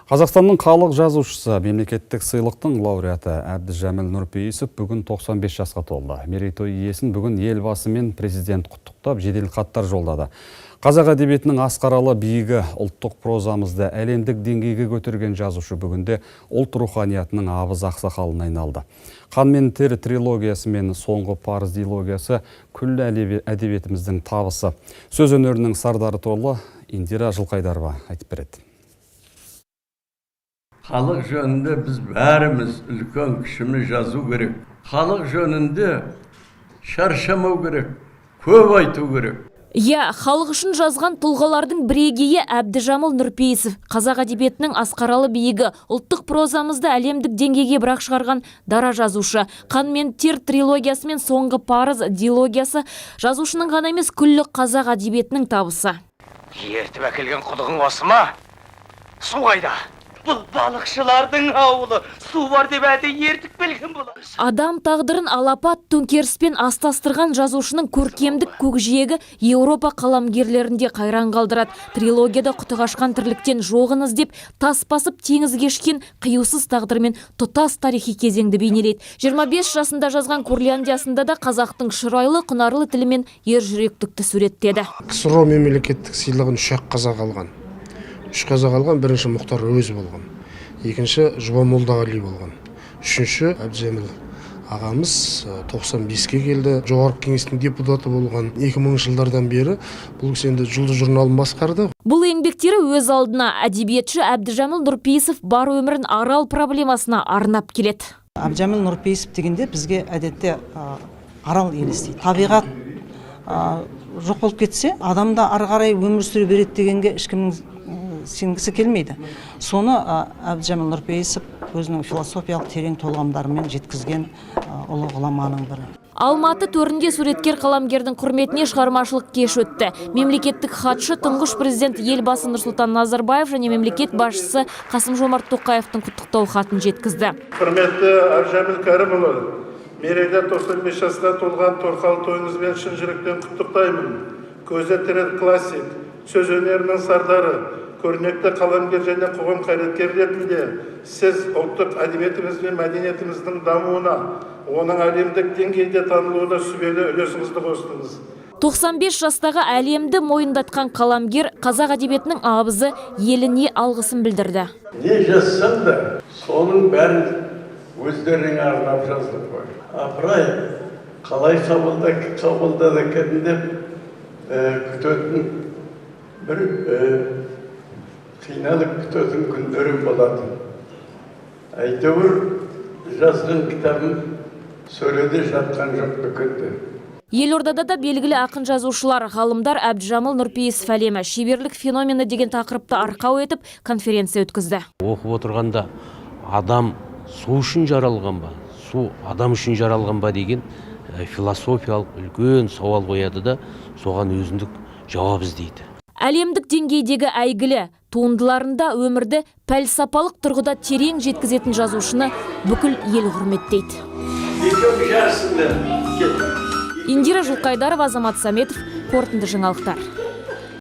Қазақстанның халық жазушысы, мемлекеттік сыйлықтың лауреаты Әбдіжәміл Нұрпейісов бүгін 95 жасқа толды. Мерейтой иесін бүгін елбасы мен президент құттықтап, жедел хаттар жолдады. Қазақ әдебиетінің асқаралы биігі, ұлттық прозамызды әлемдік деңгейге көтерген жазушы бүгінде ұлт руханиятының абыз ақсақалына айналды. «Қан мен тер» трилогиясы мен «Соңғы парыз» дилогиясы күллі әдебиетіміздің табысы. Сөз өнерінің сардары толы Индира Жылқайдарова айтып береді. Халық жөнінде біз бәріміз үлкен кішіміз жазу керек. Халық жөнінде шаршамау керек, көп айту керек. Халық үшін жазған тұлғалардың бірегейі Әбдіжәміл Нұрпейісов. Қазақ әдебиетінің асқаралы биігі, ұлттық прозамызды әлемдік деңгейге бірақ шығарған дара жазушы. «Қан мен тер» трилогиясы мен «Соңғы парыз» дилогиясы жазушының ғана емес, күллі қазақ әдебиетінің табысы. Ертіп әкелген құдығың осы ма? Су қайда? Бұл балықшылардың ауылы, су бар деп әді ертіп келген болар. Адам тағдырын алапат төңкеріспен астастырған жазушының көркемдік көкжиегі Еуропа қаламгерлерінде қайран қалдырады. Трилогияда құтыға ашқан тірліктен жоғын іздеп, тас басып теңіз кешкен қиюсыз тағдырмен тұтас тарихи кезеңді бейнелейді. 25 жасында жазған Курляндиясында да қазақтың шырайлы, құнарлы тілімен ержүректікті суреттеді. КСРО мемлекеттік сыйлығын 3 қазақ алған. 3 қазақ алған, бірінші Мұхтар Әуезов болған, екінші Жұбан Молдағали болған, үшінші Әбдіжәміл ағамыз 95-ке келді, жоғарғы кеңестің депутаты болған. 2000 жылдардан бері бұл кісі енді Жұлдыз журналын басқарды. Бұл еңбектері өз алдына әдебиетші Әбдіжәміл Нұрпейісов бар өмірін арал проблемасына арнап келеді. Әбдіжәміл Нұрпейісов дегенде бізге әдетте арал елестейді. Табиғат жоқ болып кетсе, адамда ары қарай өмір сүре береді дегенге ешкімнің сенгісі келмейді. Соны Әбдіжәміл Нұрпейісов өзінің философиялық терең толғамдарымен жеткізген ұлы ғұламаның бірі. Алматы төрінде суреткер қаламгердің құрметіне шығармашылық кеш өтті. Мемлекеттік хатшы тұңғыш президент елбасы Нұрсұлтан Назарбаев және мемлекет басшысы Қасым-Жомарт Тоқаевтың құттықтау хатын жеткізді. Құрметті Әбдіжәміл Кәрімұлы, мерейде 95 жасқа толған торқалы тойыңызбен шын жүректен құттықтаймын. Көзі тірі классик, сөз өнерінің сардары, көрнекті қаламгер және қоғам қайраткері ретінде сіз ұлттық әдебиетіміз бен мәдениетіміздің дамуына, оның әлемдік деңгейде танылуына сүбелі үлесіңізді қостыңыз. 95 жастағы әлемді мойындатқан қаламгер қазақ әдебиетінің абызы еліне алғысын білдірді. Не жазсам да, соның бәрін өздеріне арнап жаздық қой. Апырай, қалай қабылдады екен деп күтетін бір қиналып күтетін күндерім болады. Әйтеуір жазған кітабым сөреде жатқан жоқ дүкенде. Елордада да белгілі ақын жазушылар, ғалымдар Әбдіжәміл Нұрпейісов әлемі шеберлік феномені деген тақырыпты арқау етіп конференция өткізді. Оқып отырғанда адам су үшін жаралған ба, су адам үшін жаралған ба деген философиялық үлкен сауал қояды да, соған өзіндік жауап іздейді. Әлемдік деңгейдегі әйгілі туындыларында өмірді пәлсапалық тұрғыда терең жеткізетін жазушыны бүкіл ел құрметтейді. Индира Жылқайдарова, Азамат Саметов, қорытынды жаңалықтар.